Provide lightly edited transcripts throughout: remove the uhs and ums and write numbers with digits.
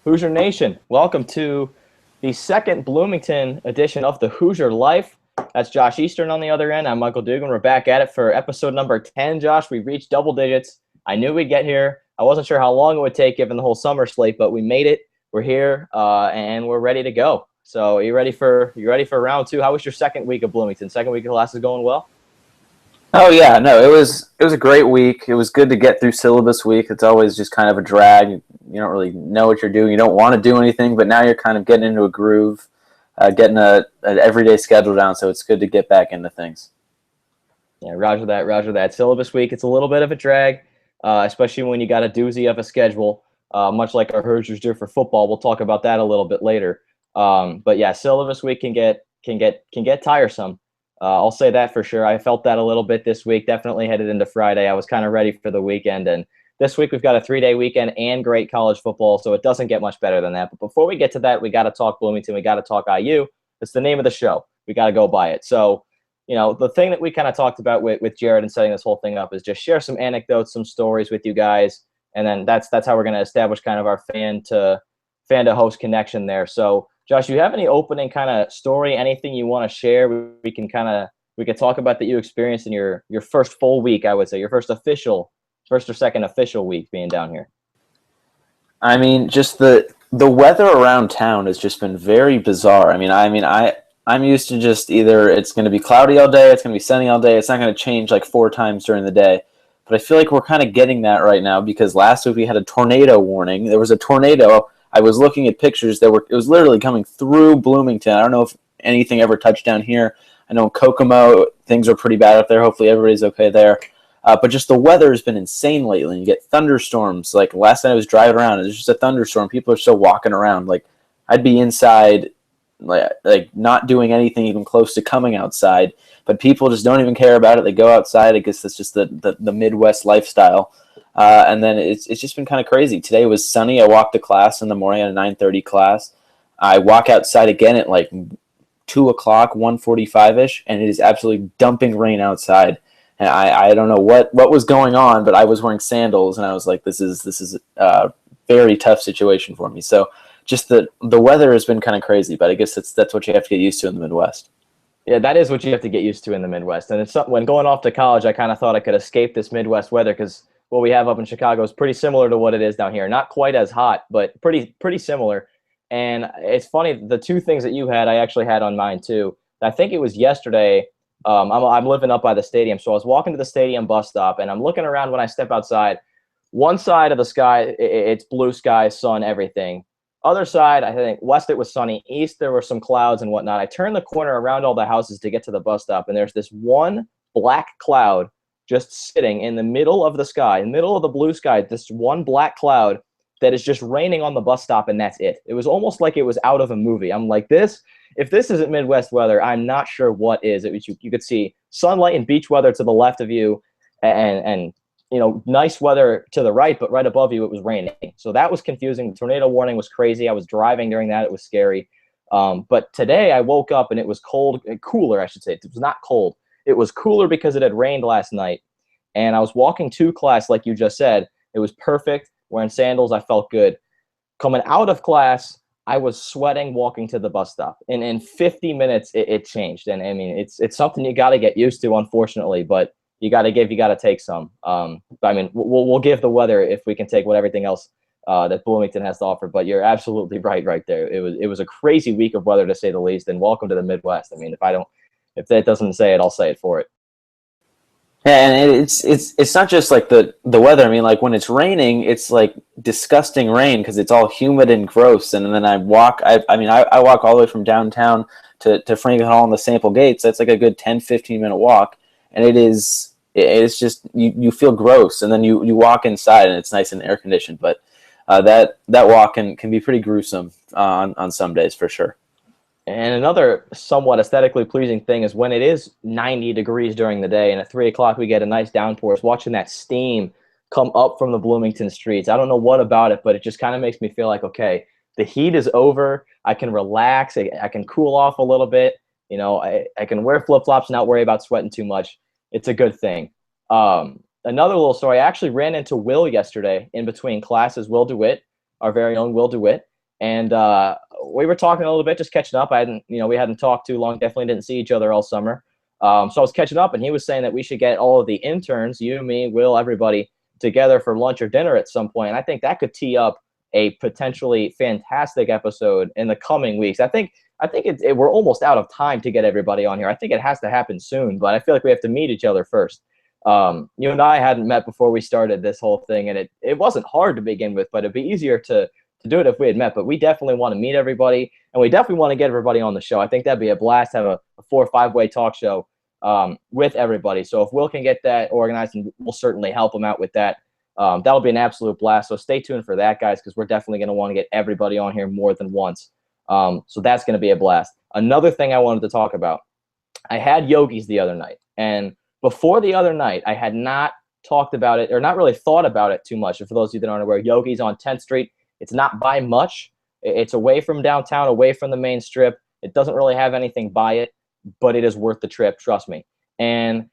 Hoosier Nation, welcome to the second Bloomington edition of the Hoosier Life. That's Josh Eastern on the other end. I'm Michael Dugan. We're back at it for episode number 10, Josh. We reached double digits. I knew we'd get here. I wasn't sure how long it would take given the whole summer slate, but we made it. We're here, and we're ready to go. So you ready for round two? How was your second week of Bloomington? Second week of classes going well? Oh yeah, no, it was a great week. It was good to get through syllabus week. It's always just kind of a drag. You don't really know what you're doing. You don't want to do anything, but now you're kind of getting into a groove, getting an everyday schedule down. So it's good to get back into things. Yeah, roger that, roger that. Syllabus week, it's a little bit of a drag, especially when you got a doozy of a schedule, much like our Hoosiers do for football. We'll talk about that a little bit later. But yeah, syllabus week can get tiresome. I'll say that for sure. I felt that a little bit this week. Definitely headed into Friday. I was kind of ready for the weekend, and this week we've got a 3-day weekend and great college football, so it doesn't get much better than that. But before we get to that, we got to talk Bloomington. We got to talk IU. It's the name of the show. We got to go by it. So, the thing that we kind of talked about with Jared and setting this whole thing up is just share some anecdotes, some stories with you guys, and then that's how we're going to establish kind of our fan to host connection there. So, Josh, you have any opening kind of story, anything you want to share? We can talk about that you experienced in your first full week, I would say, your first or second official week being down here. I mean, just the weather around town has just been very bizarre. I'm used to just either it's going to be cloudy all day, it's going to be sunny all day. It's not going to change like 4 times during the day. But I feel like we're kind of getting that right now because last week we had a tornado warning. There was a tornado. I was looking at pictures it was literally coming through Bloomington. I don't know if anything ever touched down here. I know in Kokomo, things are pretty bad up there. Hopefully everybody's okay there. But just the weather has been insane lately. You get thunderstorms. Like last night I was driving around, and there's just a thunderstorm. People are still walking around. Like I'd be inside, like not doing anything even close to coming outside. But people just don't even care about it. They go outside. I guess that's just the Midwest lifestyle. And then it's just been kind of crazy. Today was sunny. I walked to class in the morning at a 9:30 class. I walk outside again at like 2 o'clock, 1:45-ish, and it is absolutely dumping rain outside. And I don't know what was going on, but I was wearing sandals, and I was like, this is a very tough situation for me. So just the weather has been kind of crazy, but I guess that's what you have to get used to in the Midwest. Yeah, that is what you have to get used to in the Midwest. And it's something, when going off to college, I kind of thought I could escape this Midwest weather because what we have up in Chicago is pretty similar to what it is down here. Not quite as hot, but pretty similar. And it's funny, the two things that you had, I actually had on mine too. I think it was yesterday. I'm living up by the stadium, so I was walking to the stadium bus stop, and I'm looking around when I step outside. One side of the sky, it's blue sky, sun, everything. Other side, I think west it was sunny. East there were some clouds and whatnot. I turned the corner around all the houses to get to the bus stop, and there's this one black cloud just sitting in the middle of the sky, in the middle of the blue sky, this one black cloud that is just raining on the bus stop, and that's it. It was almost like it was out of a movie. I'm like, if this isn't Midwest weather, I'm not sure what is. You could see sunlight and beach weather to the left of you, and nice weather to the right, but right above you it was raining. So that was confusing. The tornado warning was crazy. I was driving during that. It was scary. But today I woke up and it was cooler, I should say. It was not cold. It was cooler because it had rained last night. And I was walking to class, like you just said. It was perfect. Wearing sandals, I felt good. Coming out of class, I was sweating walking to the bus stop. And in 50 minutes, it changed. And I mean, it's something you got to get used to, unfortunately. But you got to take some. But I mean, we'll give the weather if we can take what everything else that Bloomington has to offer. But you're absolutely right there. It was a crazy week of weather, to say the least. And welcome to the Midwest. I mean, if that doesn't say it, I'll say it for it. Yeah, and it's not just like the weather. I mean, like when it's raining, it's like disgusting rain because it's all humid and gross. And then I walk all the way from downtown to Franklin Hall and the Sample Gates. That's like a good 10-15 minute walk, and it's just you feel gross. And then you walk inside and it's nice and air conditioned. But that walk can be pretty gruesome on some days for sure. And another somewhat aesthetically pleasing thing is when it is 90 degrees during the day and at 3 o'clock we get a nice downpour, watching that steam come up from the Bloomington streets. I don't know what about it, but it just kind of makes me feel like, okay, the heat is over. I can relax. I can cool off a little bit. I can wear flip-flops and not worry about sweating too much. It's a good thing. Another little story, I actually ran into Will yesterday in between classes, Will DeWitt, our very own Will DeWitt. and we were talking a little bit, just catching up. We hadn't talked too long. Definitely didn't see each other all summer. So I was catching up, and he was saying that we should get all of the interns, you, me, Will, everybody, together for lunch or dinner at some point. And I think that could tee up a potentially fantastic episode in the coming weeks. I think we're almost out of time to get everybody on here. I think it has to happen soon, but I feel like we have to meet each other first. You and I hadn't met before we started this whole thing, and it wasn't hard to begin with, but it'd be easier to do it if we had met. But we definitely want to meet everybody, and we definitely want to get everybody on the show. I think that'd be a blast to have a 4 or 5-way talk show with everybody. So if Will can get that organized, and we'll certainly help him out with that. That'll be an absolute blast. So stay tuned for that, guys, because we're definitely going to want to get everybody on here more than once. So that's going to be a blast. Another thing I wanted to talk about, I had Yogi's the other night, and before the other night, I had not talked about it or not really thought about it too much. And for those of you that aren't aware, Yogi's on 10th Street. It's not by much. It's away from downtown, away from the main strip. It doesn't really have anything by it, but it is worth the trip, trust me. And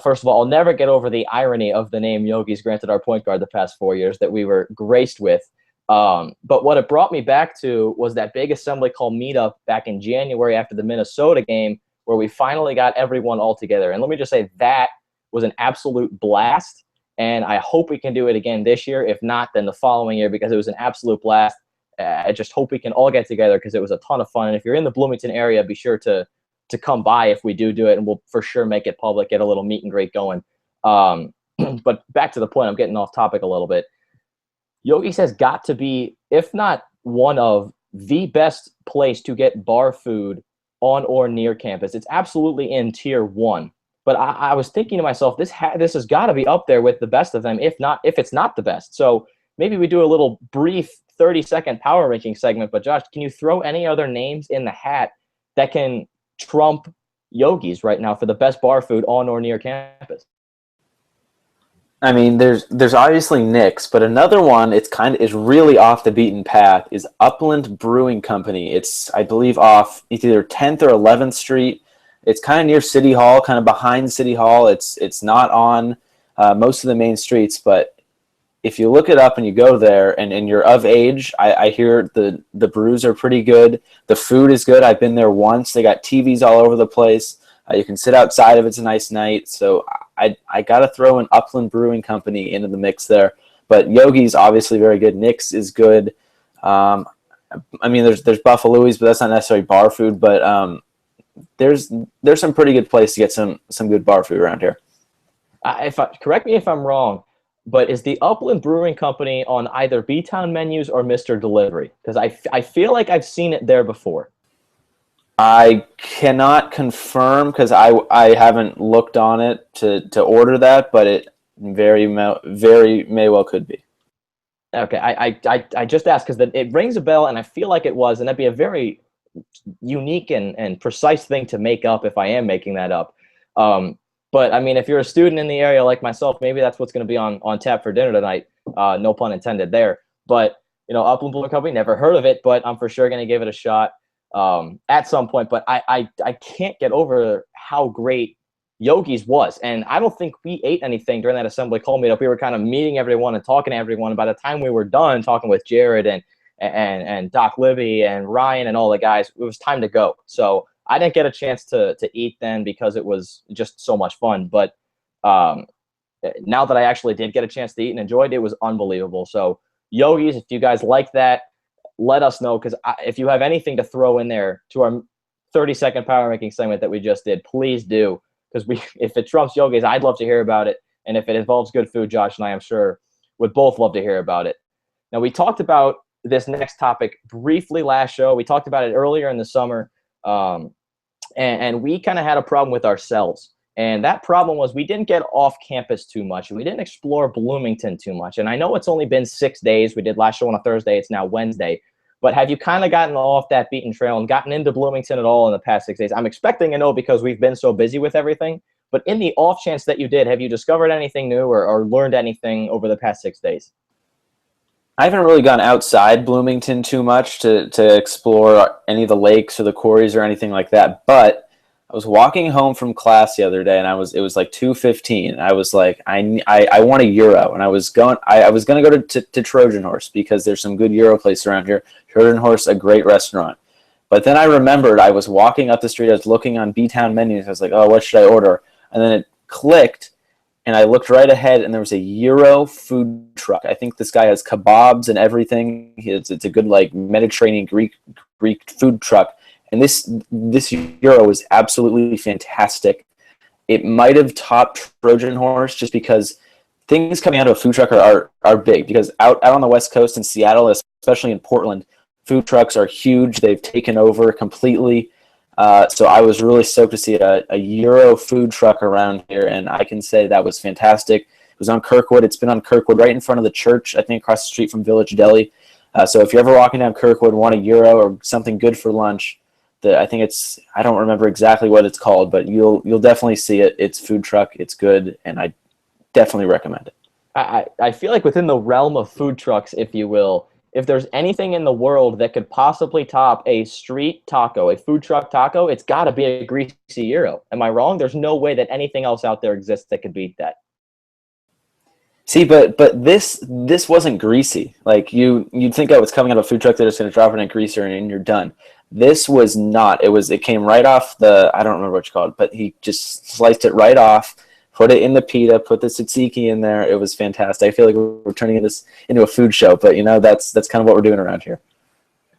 first of all, I'll never get over the irony of the name Yogi's granted our point guard the past 4 years that we were graced with. But what it brought me back to was that big assembly call meetup back in January after the Minnesota game, where we finally got everyone all together. And let me just say that was an absolute blast. And I hope we can do it again this year. If not, then the following year, because it was an absolute blast. I just hope we can all get together because it was a ton of fun. And if you're in the Bloomington area, be sure to come by if we do it, and we'll for sure make it public, get a little meet and greet going. But back to the point, I'm getting off topic a little bit. Yogi's has got to be, if not one of the best place to get bar food on or near campus. It's absolutely in tier 1. But I was thinking to myself, this has got to be up there with the best of them, if it's not the best. So maybe we do a little brief 30-second power ranking segment. But Josh, can you throw any other names in the hat that can trump Yogi's right now for the best bar food on or near campus? I mean, there's obviously Nick's, but another one is really off the beaten path is Upland Brewing Company. It's, I believe, off either 10th or 11th Street. It's kind of near City Hall, kind of behind City Hall. It's not on most of the main streets, but if you look it up and you go there and you're of age, I hear the brews are pretty good. The food is good. I've been there once. They got TVs all over the place. You can sit outside if it's a nice night. So I got to throw an Upland Brewing Company into the mix there. But Yogi's obviously very good. Nick's is good. I mean, there's Buffalo's, but that's not necessarily bar food. But there's some pretty good place to get some good bar food around here. Correct me if I'm wrong, but is the Upland Brewing Company on either B-Town menus or Mr. Delivery? Because I feel like I've seen it there before. I cannot confirm because I haven't looked on it to order that, but it very may well could be. Okay, I just asked because it rings a bell, and I feel like it was, and that'd be a very unique and precise thing to make up if I am making that up. But I mean, if you're a student in the area like myself, maybe that's what's going to be on tap for dinner tonight. No pun intended there. But Upland Brewing Company, never heard of it, but I'm for sure going to give it a shot at some point. But I can't get over how great Yogi's was, and I don't think we ate anything during that assembly call meetup. We were kind of meeting everyone and talking to everyone. And by the time we were done talking with Jared and Doc Livy and Ryan and all the guys, it was time to go. So I didn't get a chance to eat then because it was just so much fun. But now that I actually did get a chance to eat and enjoyed it, it was unbelievable. So Yogi's, if you guys like that, let us know, because if you have anything to throw in there to our 30-second power ranking segment that we just did, please do, because if it trumps Yogi's, I'd love to hear about it. And if it involves good food, Josh and I, I'm sure, would both love to hear about it. Now, we talked about this next topic briefly last show. We talked about it earlier in the summer, and we kind of had a problem with ourselves. And that problem was we didn't get off campus too much, and we didn't explore Bloomington too much. And I know it's only been 6 days. We did last show on a Thursday. It's now Wednesday. But have you kind of gotten off that beaten trail and gotten into Bloomington at all in the past 6 days? I'm expecting a no because we've been so busy with everything. But in the off chance that you did, have you discovered anything new or learned anything over the past 6 days? I haven't really gone outside Bloomington too much to explore any of the lakes or the quarries or anything like that. But I was walking home from class the other day, and it was like 2:15. I was like, I want a euro, and I was going to go to Trojan Horse because there's some good euro places around here. Trojan Horse, a great restaurant. But then I remembered I was walking up the street. I was looking on B-Town menus. I was like, oh, what should I order? And then it clicked, and I looked right ahead, and there was a euro food truck. I think this guy has kebabs and everything. It's a good like Mediterranean Greek food truck. And this euro was absolutely fantastic. It might have topped Trojan Horse just because things coming out of a food truck are big. Because out on the West Coast in Seattle, especially in Portland, food trucks are huge. They've taken over completely. So I was really stoked to see a euro food truck around here, and I can say that was fantastic. It was on Kirkwood. It's been on Kirkwood right in front of the church, I think across the street from Village Deli. So if you're ever walking down Kirkwood and want a euro or something good for lunch, I think I don't remember exactly what it's called, but you'll definitely see it. It's food truck. It's good, and I definitely recommend it. I feel like within the realm of food trucks, if you will, if there's anything in the world that could possibly top a street taco, a food truck taco, it's got to be a greasy euro. Am I wrong? There's no way that anything else out there exists that could beat that. See, but this wasn't greasy. Like you'd think that was coming out of a food truck, they're just going to drop it in a greaser and you're done. This was not. It came right off I don't remember what you called it, but he just sliced it right off, put it in the pita, put the tzatziki in there. It was fantastic. I feel like we're turning this into a food show, but that's kind of what we're doing around here.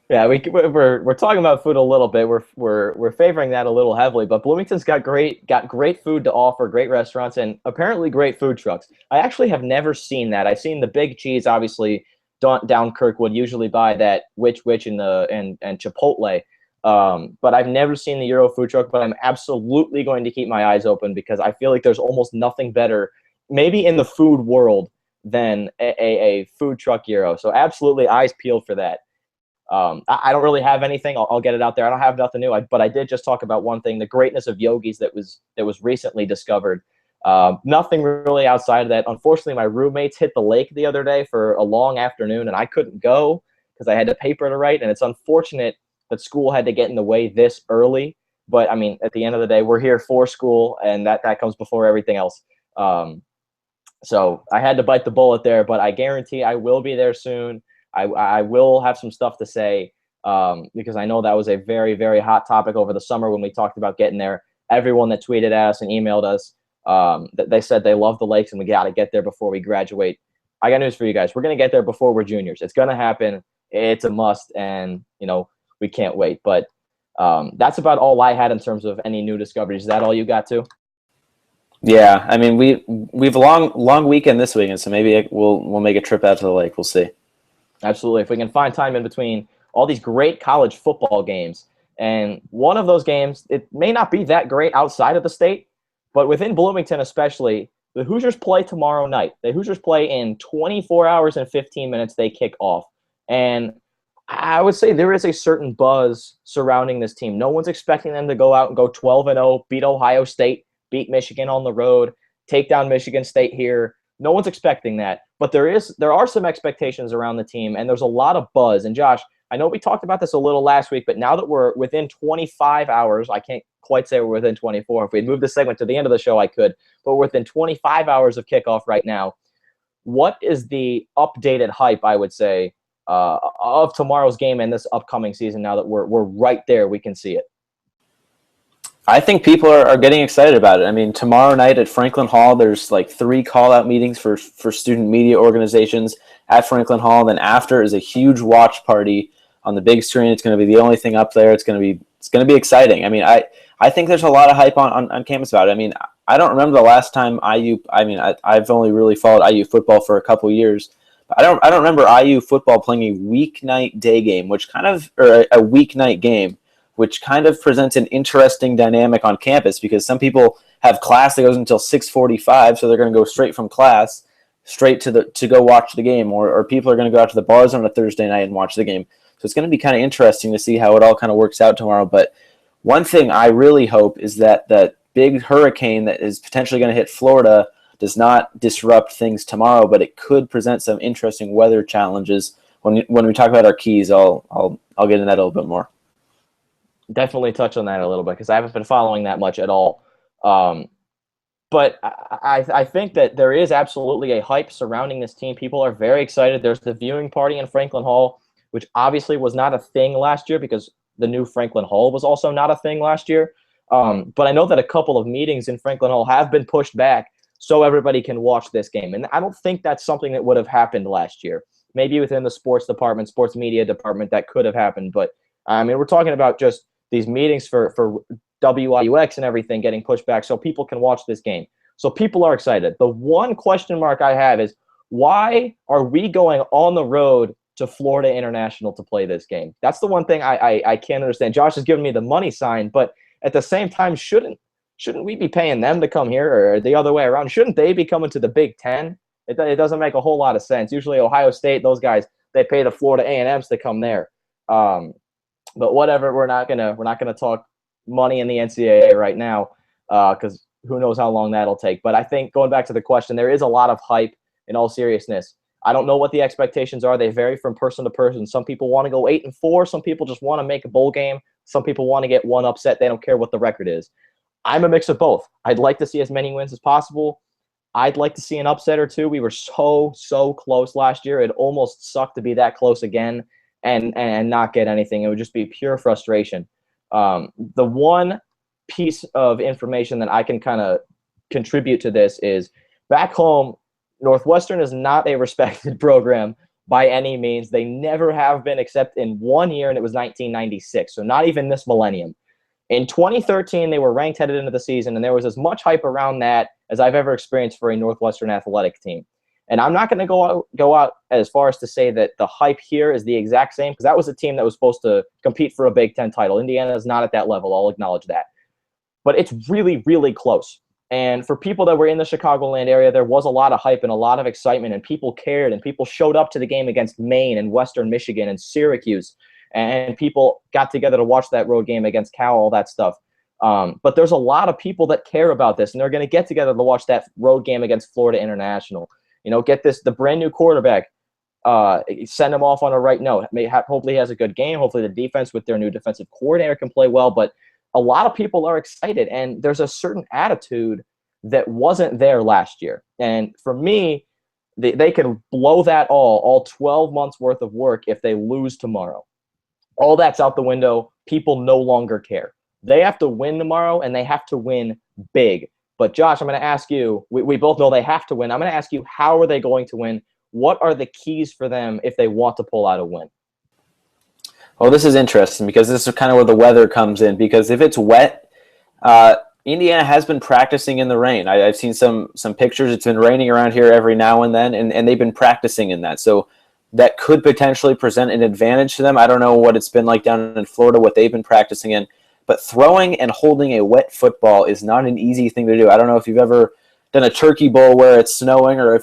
Yeah, we're talking about food a little bit. We're favoring that a little heavily, but Bloomington's got great food to offer, great restaurants, and apparently great food trucks. I actually have never seen that. I've seen the Big Cheese, obviously, down Kirkwood, usually by that Which and Chipotle. But I've never seen the Euro food truck. But I'm absolutely going to keep my eyes open because I feel like there's almost nothing better, maybe in the food world, than a food truck Euro. So absolutely, eyes peeled for that. I don't really have anything. I'll get it out there. I don't have nothing new. But I did just talk about one thing: the greatness of Yogi's that was recently discovered. Nothing really outside of that. Unfortunately, my roommates hit the lake the other day for a long afternoon, and I couldn't go because I had a paper to write. And it's unfortunate that school had to get in the way this early. But I mean, at the end of the day, we're here for school, and that comes before everything else. So I had to bite the bullet there, but I guarantee I will be there soon. I will have some stuff to say because I know that was a very, very hot topic over the summer when we talked about getting there. Everyone that tweeted at us and emailed us, they said they love the lakes and we got to get there before we graduate. I got news for you guys. We're going to get there before we're juniors. It's going to happen. It's a must, and we can't wait. But that's about all I had in terms of any new discoveries. Is that all you got too? Yeah, I mean we've a long weekend this weekend, so maybe we'll make a trip out to the lake. We'll see. Absolutely. If we can find time in between all these great college football games. And one of those games, it may not be that great outside of the state, but within Bloomington especially, the Hoosiers play tomorrow night. The Hoosiers play in 24 hours and 15 minutes. They kick off. And I would say there is a certain buzz surrounding this team. No one's expecting them to go out and go 12-0, beat Ohio State, beat Michigan on the road, take down Michigan State here. No one's expecting that, but there are some expectations around the team, and there's a lot of buzz. And Josh, I know we talked about this a little last week, but now that we're within 25 hours, I can't quite say we're within 24. If we had moved the segment to the end of the show, I could, but we're within 25 hours of kickoff right now. What is the updated hype, I would say, of tomorrow's game and this upcoming season now that we're right there, we can see it? I think people are getting excited about it. I mean, tomorrow night at Franklin Hall, there's like 3 call-out meetings for student media organizations at Franklin Hall. Then after is a huge watch party on the big screen. It's going to be the only thing up there. It's going to be exciting. I mean, I think there's a lot of hype on campus about it. I mean, I don't remember the last time I've only really followed IU football for a couple years. But I don't remember IU football playing a weeknight day game, or a weeknight game, which kind of presents an interesting dynamic on campus because some people have class that goes until 6:45, so they're going to go straight from class straight to go watch the game, or people are going to go out to the bars on a Thursday night and watch the game. So it's going to be kind of interesting to see how it all kind of works out tomorrow. But one thing I really hope is that that big hurricane that is potentially going to hit Florida does not disrupt things tomorrow, but it could present some interesting weather challenges. When we talk about our keys, I'll get into that a little bit more. definitely touch on that a little bit because I haven't been following that much at all. Um, but I think that there is absolutely a hype surrounding this team. People are very excited. There's the viewing party in Franklin Hall, which obviously was not a thing last year because the new Franklin Hall was also not a thing last year. But I know that a couple of meetings in Franklin Hall have been pushed back so everybody can watch this game. And I don't think that's something that would have happened last year. Maybe within the sports department, sports media department, that could have happened. But I mean, we're talking about just these meetings for WIUX and everything getting pushed back so people can watch this game. So people are excited. The one question mark I have is, why are we going on the road to Florida International to play this game? That's the one thing I can't understand. Josh has given me the money sign, but at the same time, shouldn't we be paying them to come here, or the other way around? Shouldn't they be coming to the Big Ten? It doesn't make a whole lot of sense. Usually Ohio State, those guys, they pay the Florida A&Ms to come there. But whatever, we're not gonna talk money in the NCAA right now because who knows how long that'll take. But I think going back to the question, there is a lot of hype in all seriousness. I don't know what the expectations are. They vary from person to person. Some people want to go 8-4. Some people just want to make a bowl game. Some people want to get one upset. They don't care what the record is. I'm a mix of both. I'd like to see as many wins as possible. I'd like to see an upset or two. We were so close last year. It almost sucked to be that close again and not get anything. It would just be pure frustration. The one piece of information that I can kind of contribute to this is back home, Northwestern is not a respected program by any means. They never have been except in 1 year, and it was 1996, so not even this millennium. In 2013, they were ranked headed into the season, and there was as much hype around that as I've ever experienced for a Northwestern athletic team. And I'm not going to go out as far as to say that the hype here is the exact same, because that was a team that was supposed to compete for a Big Ten title. Indiana is not at that level. I'll acknowledge that. But it's really close. And for people that were in the Chicagoland area, there was a lot of hype and a lot of excitement, and people cared, and people showed up to the game against Maine and Western Michigan and Syracuse, and people got together to watch that road game against Cal, all that stuff. But there's a lot of people that care about this, and they're going to get together to watch that road game against Florida International. You know, get this, the brand new quarterback, send him off on a right note. Hopefully he has a good game. Hopefully the defense with their new defensive coordinator can play well. But a lot of people are excited, and there's a certain attitude that wasn't there last year. And for me, they can blow that all 12 months worth of work if they lose tomorrow. All that's out the window. People no longer care. They have to win tomorrow, and they have to win big. But Josh, I'm going to ask you, we both know they have to win. I'm going to ask you, how are they going to win? What are the keys for them if they want to pull out a win? Well, this is interesting because this is kind of where the weather comes in. Because if it's wet, Indiana has been practicing in the rain. I've seen some pictures. It's been raining around here every now and then, and they've been practicing in that. So that could potentially present an advantage to them. I don't know what it's been like down in Florida, what they've been practicing in. But throwing and holding a wet football is not an easy thing to do. I don't know if you've ever done a turkey bowl where it's snowing or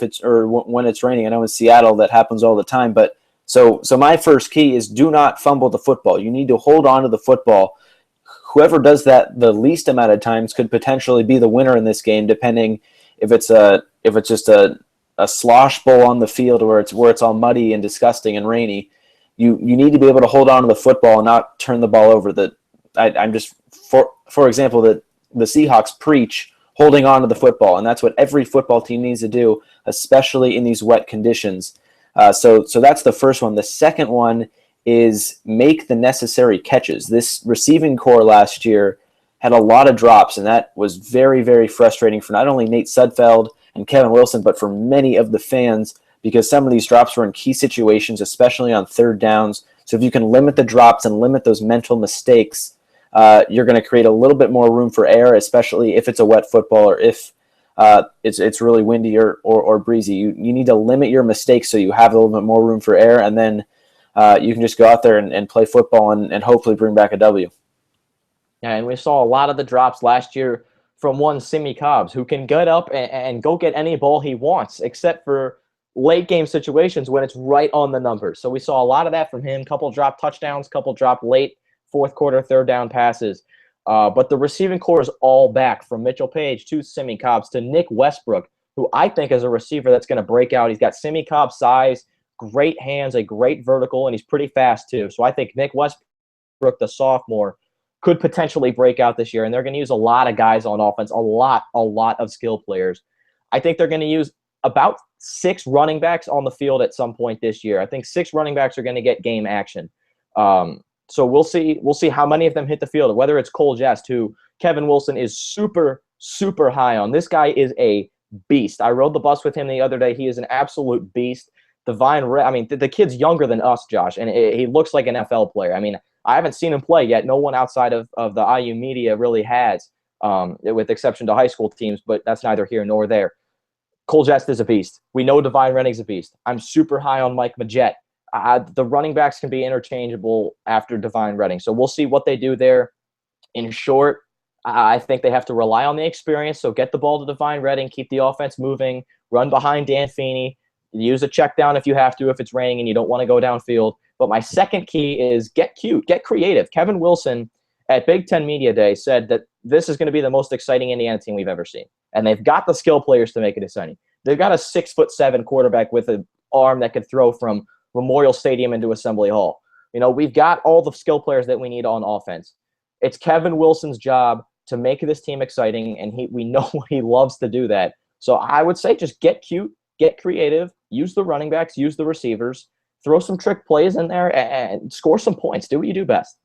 when it's raining. I know in Seattle that happens all the time. But so my first key is do not fumble the football. You need to hold on to the football. Whoever does that the least amount of times could potentially be the winner in this game, depending if it's just a slosh bowl on the field where it's all muddy and disgusting and rainy. You need to be able to hold on to the football and not turn the ball over. I'm just for example that the Seahawks preach holding on to the football, and that's what every football team needs to do, especially in these wet conditions. So that's the first one. The second one is make the necessary catches. This receiving core last year had a lot of drops, and that was very frustrating for not only Nate Sudfeld and Kevin Wilson, but for many of the fans, because some of these drops were in key situations, especially on third downs. So if you can limit the drops and limit those mental mistakes, you're going to create a little bit more room for error, especially if it's a wet football or if it's really windy or breezy. You need to limit your mistakes so you have a little bit more room for error, and then you can just go out there and play football and hopefully bring back a W. Yeah, and we saw a lot of the drops last year from one Simi Cobbs, who can get up and go get any ball he wants, except for late game situations when it's right on the numbers. So we saw a lot of that from him. Couple drop touchdowns, couple drop late fourth quarter, third down passes. But the receiving core is all back, from Mitchell Page to Simi Cobbs to Nick Westbrook, who I think is a receiver that's going to break out. He's got Simi Cobbs' size, great hands, a great vertical, and he's pretty fast too. So I think Nick Westbrook, the sophomore, could potentially break out this year, and they're going to use a lot of guys on offense, a lot of skill players. I think they're going to use about 6 running backs on the field at some point this year. I think 6 running backs are going to get game action. So we'll see how many of them hit the field, whether it's Cole Jest, who Kevin Wilson is super, super high on. This guy is a beast. I rode the bus with him the other day. He is an absolute beast. The kid's younger than us, Josh, and he looks like an NFL player. I mean, I haven't seen him play yet. No one outside of the IU media really has, with exception to high school teams, but that's neither here nor there. Cole Jest is a beast. We know Divine Renning's a beast. I'm super high on Mike Majette. The running backs can be interchangeable after Divine Renning. So we'll see what they do there. In short, I think they have to rely on the experience. So get the ball to Divine Renning, keep the offense moving, run behind Dan Feeney, use a check down if you have to, if it's raining and you don't want to go downfield. But my second key is get cute, get creative. Kevin Wilson at Big Ten Media Day said that this is going to be the most exciting Indiana team we've ever seen. And they've got the skill players to make it exciting. They've got a 6'7" quarterback with an arm that could throw from Memorial Stadium into Assembly Hall. We've got all the skill players that we need on offense. It's Kevin Wilson's job to make this team exciting, and we know he loves to do that. So I would say just get cute, get creative, use the running backs, use the receivers, throw some trick plays in there, and score some points. Do what you do best.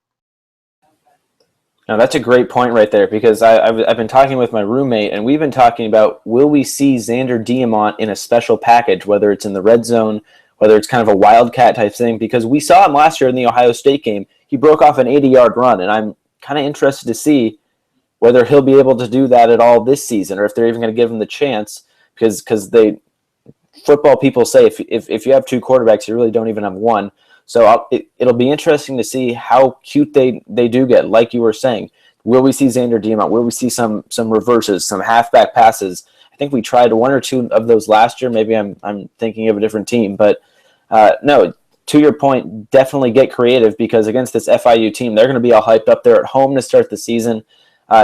Now, that's a great point right there, because I've been talking with my roommate, and we've been talking about, will we see Xander Diamont in a special package, whether it's in the red zone, whether it's kind of a wildcat type thing, because we saw him last year in the Ohio State game. He broke off an 80-yard run, and I'm kind of interested to see whether he'll be able to do that at all this season, or if they're even going to give him the chance, because football people say if you have 2 quarterbacks, you really don't even have one. So it'll be interesting to see how cute they do get, like you were saying. Will we see Xander Diamont? Will we see some reverses, some halfback passes? I think we tried 1 or 2 of those last year. Maybe I'm thinking of a different team. But no, to your point, definitely get creative, because against this FIU team, they're going to be all hyped up. They're at home to start the season.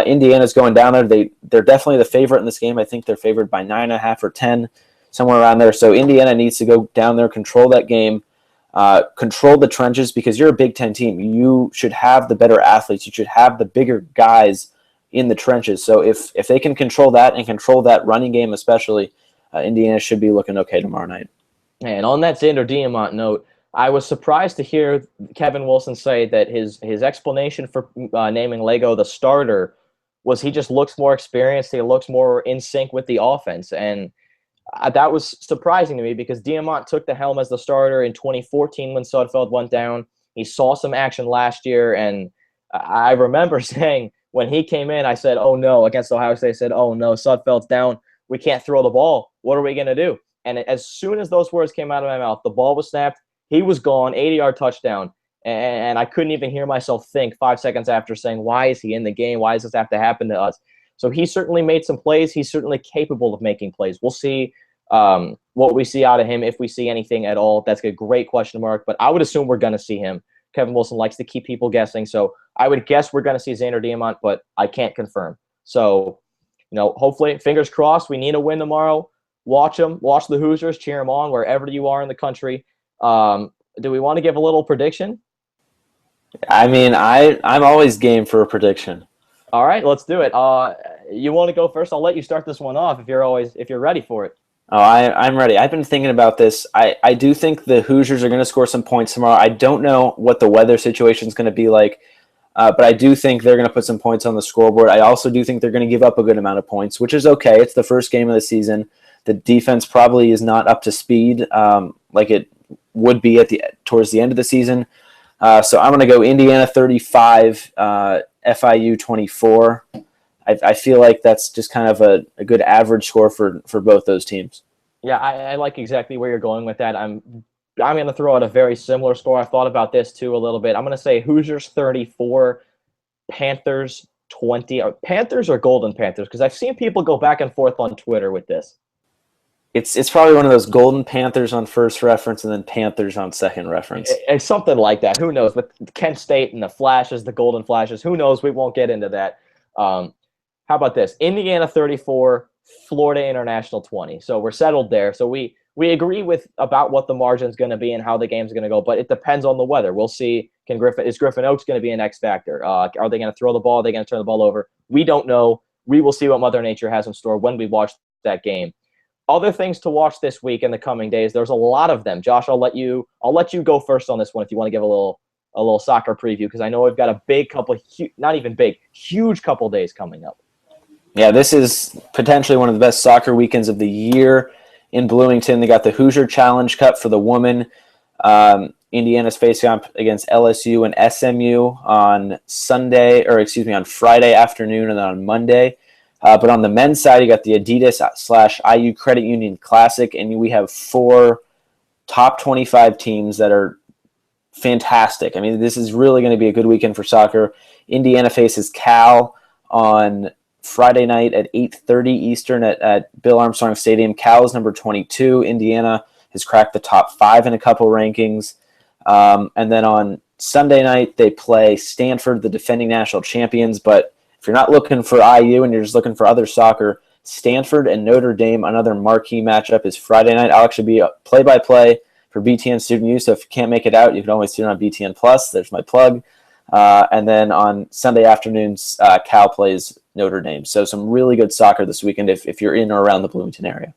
Indiana's going down there. They're definitely the favorite in this game. I think they're favored by 9.5 or 10, somewhere around there. So Indiana needs to go down there, control that game. Control the trenches, because you're a Big Ten team. You should have the better athletes. You should have the bigger guys in the trenches. So if they can control that and control that running game especially, Indiana should be looking okay tomorrow night. And on that Xander Diamont note, I was surprised to hear Kevin Wilson say that his explanation for naming Lego the starter was he just looks more experienced. He looks more in sync with the offense. And that was surprising to me, because Diamont took the helm as the starter in 2014 when Sudfeld went down. He saw some action last year, and I remember saying when he came in, I said, oh no, against Ohio State, I said, oh no, Sudfeld's down. We can't throw the ball. What are we going to do? And as soon as those words came out of my mouth, the ball was snapped. He was gone, 80-yard touchdown. And I couldn't even hear myself think 5 seconds after saying, why is he in the game? Why does this have to happen to us? So he certainly made some plays. He's certainly capable of making plays. We'll see what we see out of him, if we see anything at all. That's a great question mark, but I would assume we're going to see him. Kevin Wilson likes to keep people guessing, so I would guess we're going to see Xander Diamont, but I can't confirm. So, hopefully, fingers crossed, we need a win tomorrow. Watch them. Watch the Hoosiers. Cheer them on wherever you are in the country. Do we want to give a little prediction? I mean, I'm always game for a prediction. All right, let's do it. You want to go first? I'll let you start this one off if you're ready for it. Oh, I'm ready. I've been thinking about this. I do think the Hoosiers are going to score some points tomorrow. I don't know what the weather situation is going to be like, but I do think they're going to put some points on the scoreboard. I also do think they're going to give up a good amount of points, which is okay. It's the first game of the season. The defense probably is not up to speed like it would be towards the end of the season. So I'm going to go Indiana 35, FIU 24. I feel like that's just kind of a good average score for both those teams. Yeah, I like exactly where you're going with that. I'm going to throw out a very similar score. I thought about this too a little bit. I'm going to say Hoosiers 34, Panthers 20. Panthers or Golden Panthers? Because I've seen people go back and forth on Twitter with this. It's probably one of those Golden Panthers on first reference and then Panthers on second reference. It's something like that. Who knows? With Kent State and the Flashes, the Golden Flashes, who knows? We won't get into that. How about this? Indiana 34, Florida International 20. So we're settled there. So we agree with about what the margin's going to be and how the game's going to go, but it depends on the weather. We'll see Is Griffin Oaks going to be an X factor? Are they going to throw the ball? Are they going to turn the ball over? We don't know. We will see what Mother Nature has in store when we watch that game. Other things to watch this week in the coming days. There's a lot of them. Josh, I'll let you go first on this one if you want to give a little soccer preview, because I know we've got a big couple, not even big, huge couple days coming up. Yeah, this is potentially one of the best soccer weekends of the year in Bloomington. They got the Hoosier Challenge Cup for the women. Indiana's facing up against LSU and SMU on Friday afternoon and then on Monday. But on the men's side, you got the Adidas/IU Credit Union Classic, and we have 4 top 25 teams that are fantastic. I mean, this is really going to be a good weekend for soccer. Indiana faces Cal on Friday night at 8:30 Eastern at Bill Armstrong Stadium. Cal is number 22. Indiana has cracked the top 5 in a couple rankings. And then on Sunday night, they play Stanford, the defending national champions. But if you're not looking for IU and you're just looking for other soccer, Stanford and Notre Dame, another marquee matchup, is Friday night. I'll actually be play-by-play for BTN Student U, so if you can't make it out, you can always tune on BTN Plus. There's my plug. And then on Sunday afternoons, Cal plays Notre Dame. So some really good soccer this weekend if you're in or around the Bloomington area.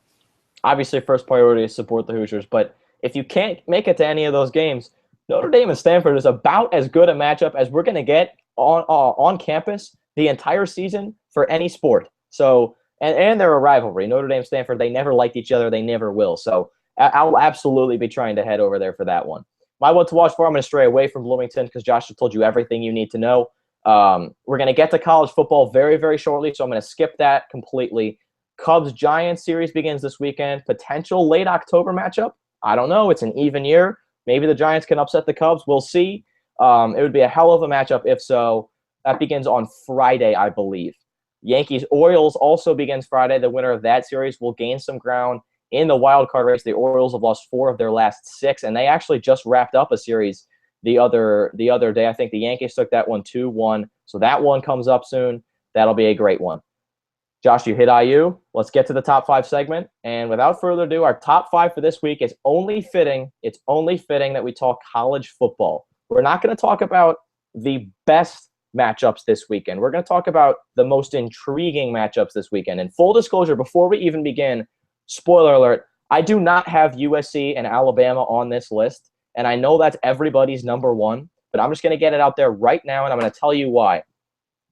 Obviously, first priority is support the Hoosiers, but if you can't make it to any of those games, Notre Dame and Stanford is about as good a matchup as we're going to get on campus the entire season for any sport. So, and they're a rivalry. Notre Dame, Stanford, they never liked each other. They never will. So I'll absolutely be trying to head over there for that one. My one to watch for, I'm going to stray away from Bloomington because Josh has told you everything you need to know. We're going to get to college football very, very shortly, so I'm going to skip that completely. Cubs-Giants series begins this weekend. Potential late October matchup. I don't know. It's an even year. Maybe the Giants can upset the Cubs. We'll see. It would be a hell of a matchup if so. That begins on Friday, I believe. Yankees-Orioles also begins Friday. The winner of that series will gain some ground in the wild card race. The Orioles have lost 4 of their last 6, and they actually just wrapped up a series the other day. I think the Yankees took that one 2-1. So that one comes up soon. That'll be a great one. Josh, you hit IU. Let's get to the top 5 segment. And without further ado, our top 5 for this week is only fitting. It's only fitting that we talk college football. We're not going to talk about the best matchups this weekend. We're going to talk about the most intriguing matchups this weekend. And full disclosure, before we even begin, spoiler alert, I do not have USC and Alabama on this list. And I know that's everybody's number one, but I'm just going to get it out there right now, and I'm going to tell you why.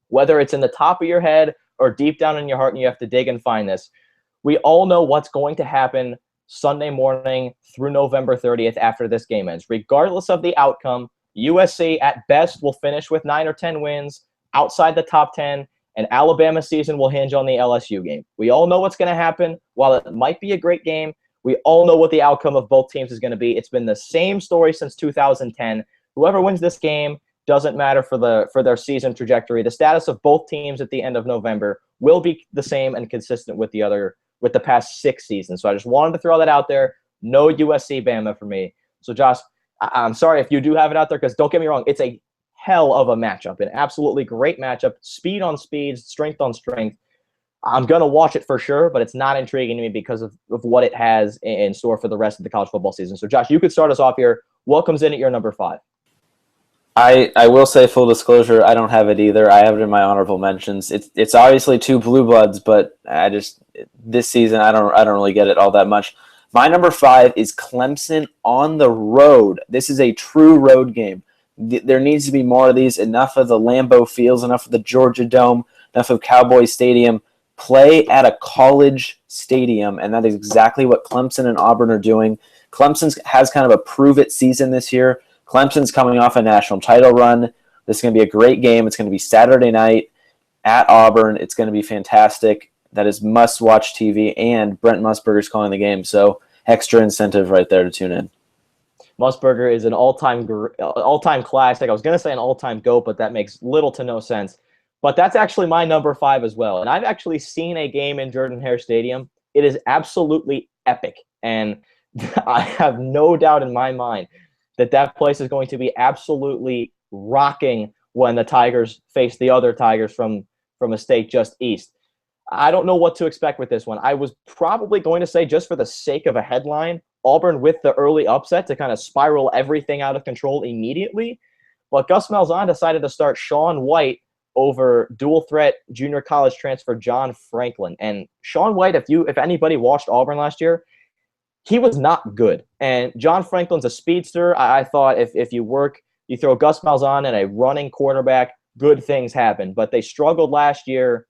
Whether it's in the top of your head or deep down in your heart and you have to dig and find this, we all know what's going to happen Sunday morning through November 30th after this game ends. Regardless of the outcome, USC at best will finish with 9 or 10 wins outside the top 10, and Alabama's season will hinge on the LSU game. We all know what's going to happen. While it might be a great game, we all know what the outcome of both teams is going to be. It's been the same story since 2010. Whoever wins this game doesn't matter for their season trajectory. The status of both teams at the end of November will be the same and consistent with the past 6 seasons. So I just wanted to throw that out there. No USC Bama for me. So Josh, I'm sorry if you do have it out there, because don't get me wrong, it's a hell of a matchup, an absolutely great matchup, speed on speed, strength on strength. I'm going to watch it for sure, but it's not intriguing to me because of what it has in store for the rest of the college football season. So Josh, you could start us off here. What comes in at your number 5? I will say, full disclosure, I don't have it either. I have it in my honorable mentions. It's obviously 2 blue bloods, but this season I don't really get it all that much. My number 5 is Clemson on the road. This is a true road game. There needs to be more of these. Enough of the Lambeau Fields, enough of the Georgia Dome, enough of Cowboy Stadium. Play at a college stadium, and that is exactly what Clemson and Auburn are doing. Clemson has kind of a prove-it season this year. Clemson's coming off a national title run. This is going to be a great game. It's going to be Saturday night at Auburn. It's going to be fantastic. That is must-watch TV, and Brent Musburger's calling the game, so extra incentive right there to tune in. Musburger is an all-time classic. I was going to say an all-time GOAT, but that makes little to no sense. But that's actually my number 5 as well. And I've actually seen a game in Jordan-Hare Stadium. It is absolutely epic. And I have no doubt in my mind that place is going to be absolutely rocking when the Tigers face the other Tigers from a state just east. I don't know what to expect with this one. I was probably going to say, just for the sake of a headline, Auburn with the early upset to kind of spiral everything out of control immediately. But Gus Malzahn decided to start Sean White over dual threat junior college transfer John Franklin. And Sean White, if anybody watched Auburn last year, he was not good. And John Franklin's a speedster. I thought if you throw Gus Malzahn and a running quarterback, good things happen. But they struggled last year,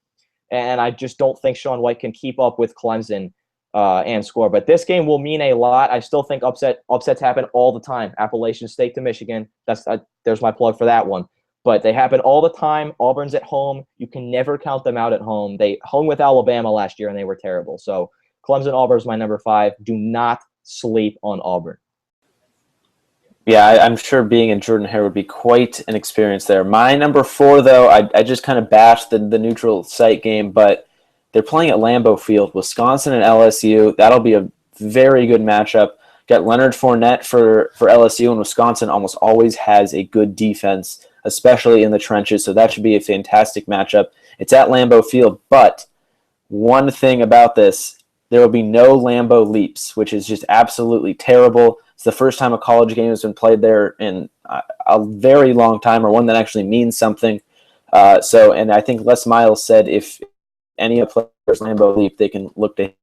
and I just don't think Sean White can keep up with Clemson and score. But this game will mean a lot. I still think upsets happen all the time. Appalachian State to Michigan. There's my plug for that one. But they happen all the time. Auburn's at home. You can never count them out at home. They hung with Alabama last year, and they were terrible. So Clemson Auburn is my number 5. Do not sleep on Auburn. Yeah, I'm sure being in Jordan-Hare would be quite an experience there. My number 4, though, I just kind of bashed the neutral site game, but they're playing at Lambeau Field, Wisconsin and LSU. That'll be a very good matchup. Got Leonard Fournette for LSU, and Wisconsin almost always has a good defense, especially in the trenches, so that should be a fantastic matchup. It's at Lambeau Field, but one thing about this, there will be no Lambeau leaps, which is just absolutely terrible. It's the first time a college game has been played there in a very long time, or one that actually means something. And I think Les Miles said if any of the players Lambeau leap, they can look to.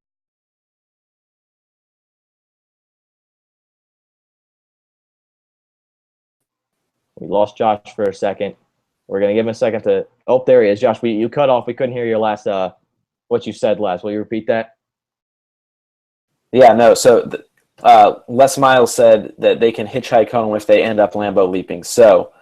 We lost Josh for a second. We're going to give him a second to – oh, there he is. Josh, you cut off. We couldn't hear your last what you said last. Will you repeat that? Yeah, no. So Les Miles said that they can hitchhike home if they end up Lambeau leaping. So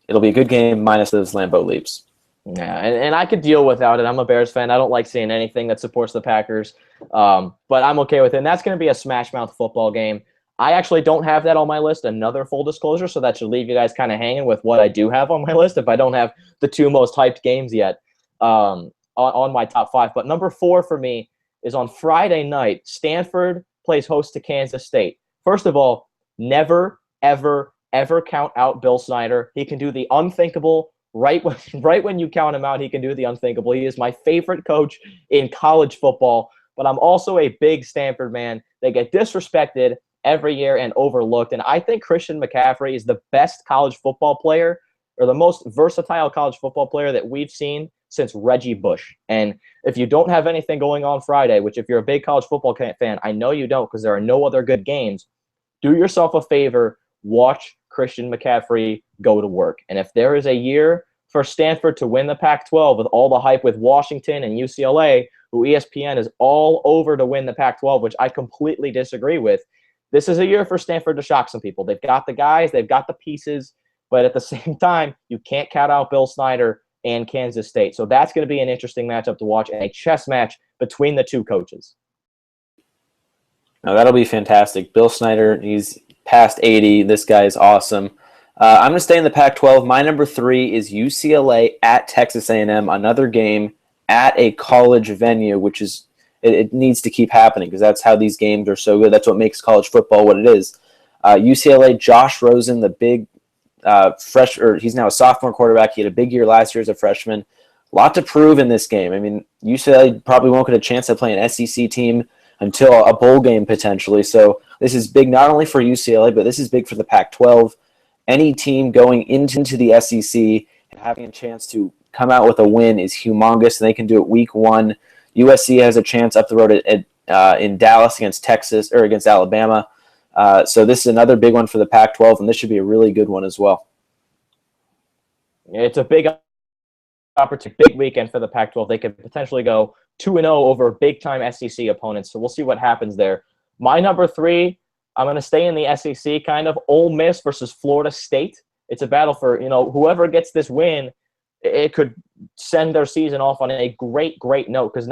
it'll be a good game minus those Lambeau leaps. Yeah, and I could deal without it. I'm a Bears fan. I don't like seeing anything that supports the Packers, but I'm okay with it. And that's going to be a smash mouth football game. I actually don't have that on my list, another full disclosure, so that should leave you guys kind of hanging with what I do have on my list if I don't have the 2 most hyped games yet on my top 5. But number 4 for me is on Friday night. Stanford plays host to Kansas State. First of all, never, ever, ever count out Bill Snyder. He can do the unthinkable. Right when you count him out, he can do the unthinkable. He is my favorite coach in college football, but I'm also a big Stanford man. They get disrespected every year and overlooked, and I think Christian McCaffrey is the best college football player, or the most versatile college football player that we've seen since Reggie Bush. And if you don't have anything going on Friday, which if you're a big college football fan, I know you don't because there are no other good games, do yourself a favor, watch Christian McCaffrey go to work. And if there is a year for Stanford to win the Pac-12 with all the hype with Washington and UCLA, who ESPN is all over to win the Pac-12, which I completely disagree with, this is a year for Stanford to shock some people. They've got the guys, they've got the pieces, but at the same time, you can't count out Bill Snyder and Kansas State. So that's going to be an interesting matchup to watch, and a chess match between the 2 coaches. No, that'll be fantastic. Bill Snyder, he's past 80. This guy is awesome. I'm going to stay in the Pac-12. My number 3 is UCLA at Texas A&M, another game at a college venue, which is it needs to keep happening because that's how these games are so good. That's what makes college football what it is. UCLA, Josh Rosen, the big he's now a sophomore quarterback. He had a big year last year as a freshman. A lot to prove in this game. I mean, UCLA probably won't get a chance to play an SEC team until a bowl game potentially. So this is big not only for UCLA, but this is big for the Pac-12. Any team going into the SEC and having a chance to come out with a win is humongous, and they can do it week 1. USC has a chance up the road in Dallas against Texas or against Alabama. So this is another big one for the Pac-12, and this should be a really good one as well. It's a big opportunity, big weekend for the Pac-12. They could potentially go 2-0 over big-time SEC opponents, so we'll see what happens there. My number 3, I'm going to stay in the SEC kind of. Ole Miss versus Florida State. It's a battle for, whoever gets this win, it could send their season off on a great, great note because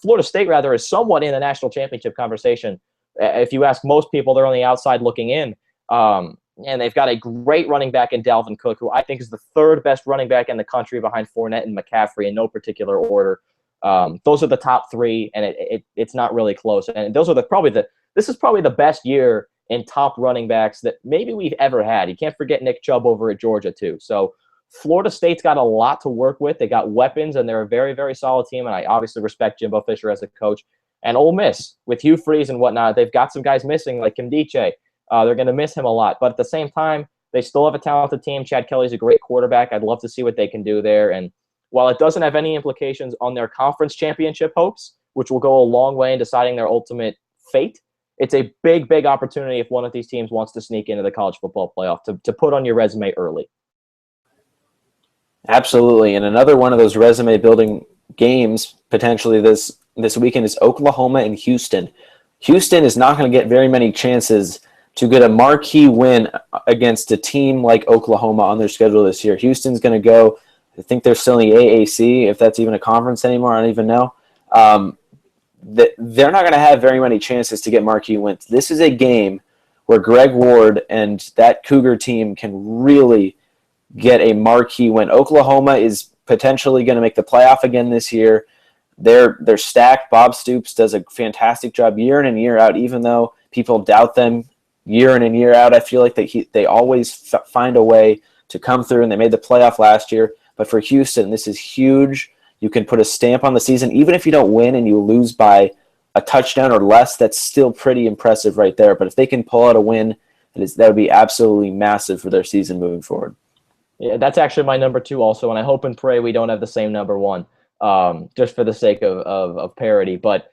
Florida State is somewhat in the national championship conversation. If you ask most people, they're on the outside looking in. And they've got a great running back in Dalvin Cook, who I think is the 3rd best running back in the country behind Fournette and McCaffrey in no particular order. Those are the top 3, and it's not really close. And those are this is probably the best year in top running backs that maybe we've ever had. You can't forget Nick Chubb over at Georgia too. So Florida State's got a lot to work with. They got weapons, and they're a very, very solid team, and I obviously respect Jimbo Fisher as a coach. And Ole Miss, with Hugh Freeze and whatnot, they've got some guys missing, like Kim Diche. They're going to miss him a lot. But at the same time, They still have a talented team. Chad Kelly's a great quarterback. I'd love to see what they can do there. And while it doesn't have any implications on their conference championship hopes, which will go a long way in deciding their ultimate fate, it's a big, big opportunity if one of these teams wants to sneak into the college football playoff to put on your resume early. Absolutely. And another one of those resume building games potentially this weekend is Oklahoma and Houston. Houston is not going to get very many chances to get a marquee win against a team like Oklahoma on their schedule this year. Houston's going to go, I think they're still in the AAC, if that's even a conference anymore, I don't even know. They're not going to have very many chances to get marquee wins. This is a game where Greg Ward and that Cougar team can really get a marquee win. Oklahoma is potentially going to make the playoff again this year. They're stacked. Bob Stoops does a fantastic job year in and year out, even though people doubt them year in and year out. I feel like they always find a way to come through, and they made the playoff last year. But for Houston, this is huge. You can put a stamp on the season. Even if you don't win and you lose by a touchdown or less, that's still pretty impressive right there. But if they can pull out a win, that would be absolutely massive for their season moving forward. Yeah, that's actually my number 2 also, and I hope and pray we don't have the same number 1, just for the sake of parity. But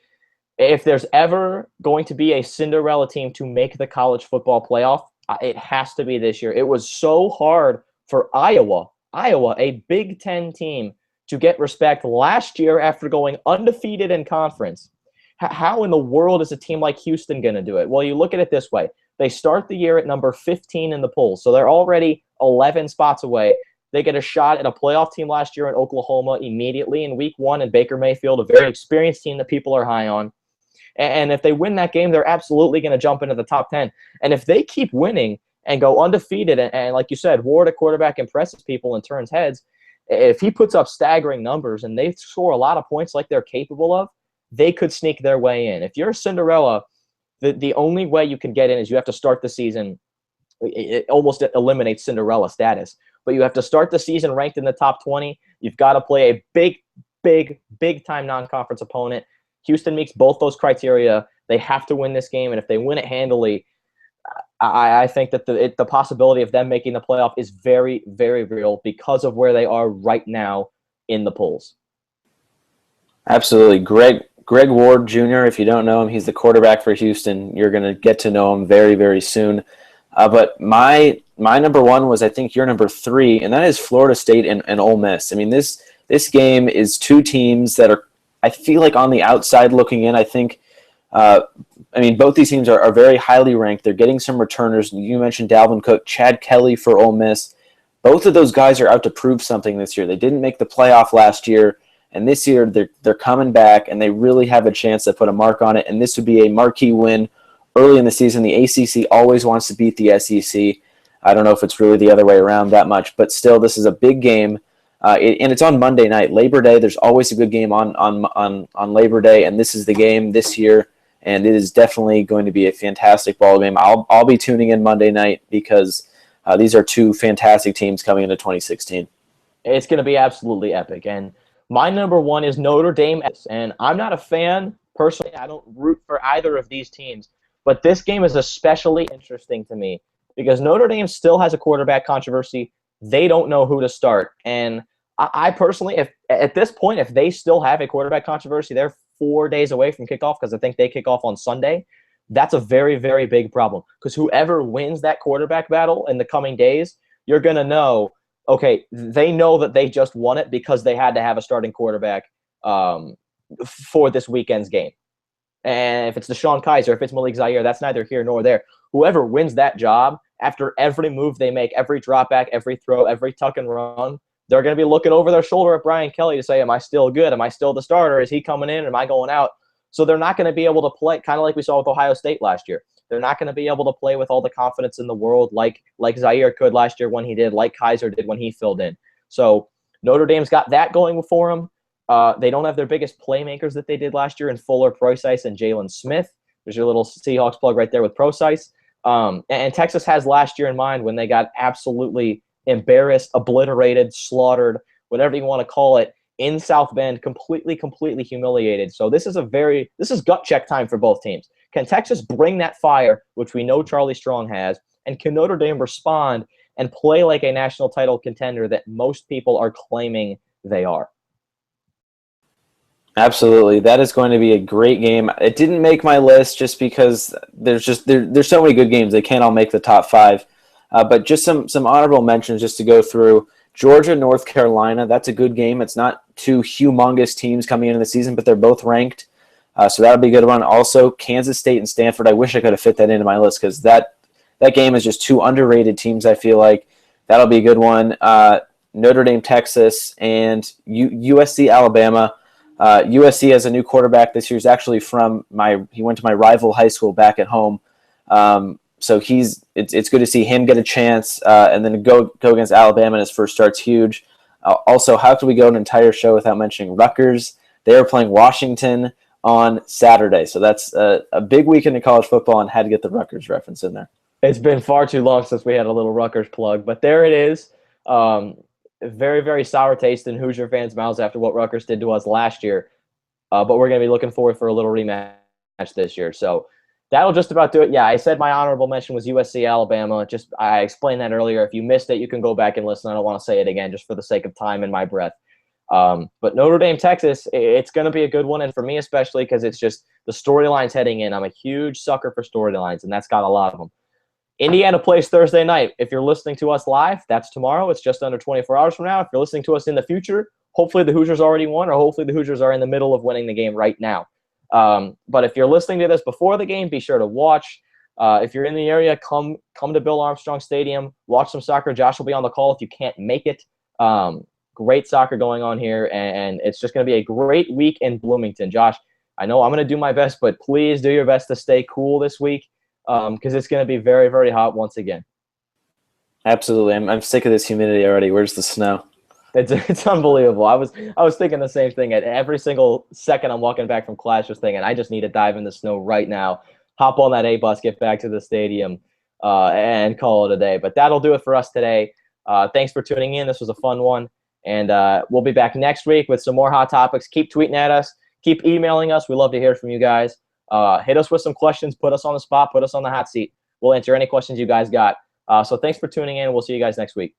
if there's ever going to be a Cinderella team to make the college football playoff, it has to be this year. It was so hard for Iowa, a Big Ten team, to get respect last year after going undefeated in conference. How in the world is a team like Houston going to do it? Well, you look at it this way. They start the year at number 15 in the polls, so they're already 11 spots away. They get a shot at a playoff team last year in Oklahoma immediately in week 1, and Baker Mayfield, a very experienced team that people are high on. And if they win that game, they're absolutely going to jump into the top 10. And if they keep winning and go undefeated, and like you said, Ward at quarterback impresses people and turns heads, if he puts up staggering numbers and they score a lot of points like they're capable of, they could sneak their way in. If you're Cinderella, the only way you can get in is you have to start the season. It almost eliminates Cinderella status. But you have to start the season ranked in the top 20. You've got to play a big time non-conference opponent. Houston meets both those criteria. They have to win this game, and if they win it handily, I think that the possibility of them making the playoff is very, very real because of where they are right now in the polls. Absolutely. Greg Ward Jr., if you don't know him, he's the quarterback for Houston. You're going to get to know him very, very soon. But my number 1 was, I think, your number 3, and that is Florida State and Ole Miss. I mean, this game is 2 teams that are, I feel like, on the outside looking in. I think, both these teams are very highly ranked. They're getting some returners. You mentioned Dalvin Cook, Chad Kelly for Ole Miss. Both of those guys are out to prove something this year. They didn't make the playoff last year, and this year they're coming back, and they really have a chance to put a mark on it. And this would be a marquee win early in the season. The ACC always wants to beat the SEC. I don't know if it's really the other way around that much, but still, this is a big game. And it's on Monday night, Labor Day. There's always a good game on Labor Day, and this is the game this year, and it is definitely going to be a fantastic ball game. I'll be tuning in Monday night because these are 2 fantastic teams coming into 2016. It's going to be absolutely epic. And my number 1 is Notre Dame, and I'm not a fan personally. I don't root for either of these teams, but this game is especially interesting to me because Notre Dame still has a quarterback controversy. They don't know who to start, and I personally, if at this point, if they still have a quarterback controversy, they're 4 days away from kickoff because I think they kick off on Sunday. That's a very, very big problem because whoever wins that quarterback battle in the coming days, you're going to know, okay, they know that they just won it because they had to have a starting quarterback for this weekend's game. And if it's Deshaun Kaiser, if it's Malik Zaire, that's neither here nor there. Whoever wins that job, after every move they make, every drop back, every throw, every tuck and run, they're going to be looking over their shoulder at Brian Kelly to say, am I still good? Am I still the starter? Is he coming in? Am I going out? So they're not going to be able to play, kind of like we saw with Ohio State last year. They're not going to be able to play with all the confidence in the world like Zaire could last year when he did, like Kaiser did when he filled in. So Notre Dame's got that going for them. They don't have their biggest playmakers that they did last year in Fuller, Procyse, and Jalen Smith. There's your little Seahawks plug right there with Procyse. And Texas has last year in mind when they got absolutely embarrassed, obliterated, slaughtered, whatever you want to call it, in South Bend, completely humiliated. So this is gut check time for both teams. Can Texas bring that fire, which we know Charlie Strong has, and can Notre Dame respond and play like a national title contender that most people are claiming they are. Absolutely. That is going to be a great game. It didn't make my list just because there's so many good games. They can't all make the top 5. But just some honorable mentions just to go through. Georgia, North Carolina, that's a good game. It's not two humongous teams coming into the season, but they're both ranked. So that'll be a good one. Also, Kansas State and Stanford. I wish I could have fit that into my list because that game is just two underrated teams, I feel like. That'll be a good one. Notre Dame, Texas, and USC, Alabama. USC has a new quarterback this year. He's actually he went to my rival high school back at home. So it's good to see him get a chance, and then go against Alabama in his first start's huge. Also, how could we go an entire show without mentioning Rutgers? They are playing Washington on Saturday. So that's a big weekend in college football, and had to get the Rutgers reference in there. It's been far too long since we had a little Rutgers plug, but there it is. Very, very sour taste in Hoosier fans' mouths after what Rutgers did to us last year. But we're going to be looking forward for a little rematch this year. So that'll just about do it. Yeah, I said my honorable mention was USC, Alabama. I explained that earlier. If you missed it, you can go back and listen. I don't want to say it again just for the sake of time and my breath. But Notre Dame, Texas, it's going to be a good one. And for me especially, because it's just the storylines heading in. I'm a huge sucker for storylines, and that's got a lot of them. Indiana plays Thursday night. If you're listening to us live, that's tomorrow. It's just under 24 hours from now. If you're listening to us in the future, hopefully the Hoosiers already won, or hopefully the Hoosiers are in the middle of winning the game right now. But if you're listening to this before the game, be sure to watch. If you're in the area, come to Bill Armstrong Stadium. Watch some soccer. Josh will be on the call if you can't make it. Great soccer going on here, and it's just going to be a great week in Bloomington. Josh, I know I'm going to do my best, but please do your best to stay cool this week. Because it's going to be very, very hot once again. Absolutely, I'm sick of this humidity already. Where's the snow? It's unbelievable. I was thinking the same thing. At every single second I'm walking back from class, just thinking I just need to dive in the snow right now, hop on that A bus, get back to the stadium, and call it a day. But that'll do it for us today. Thanks for tuning in. This was a fun one, and we'll be back next week with some more hot topics. Keep tweeting at us. Keep emailing us. We love to hear from you guys. Hit us with some questions, put us on the spot, put us on the hot seat. We'll answer any questions you guys got. So thanks for tuning in. We'll see you guys next week.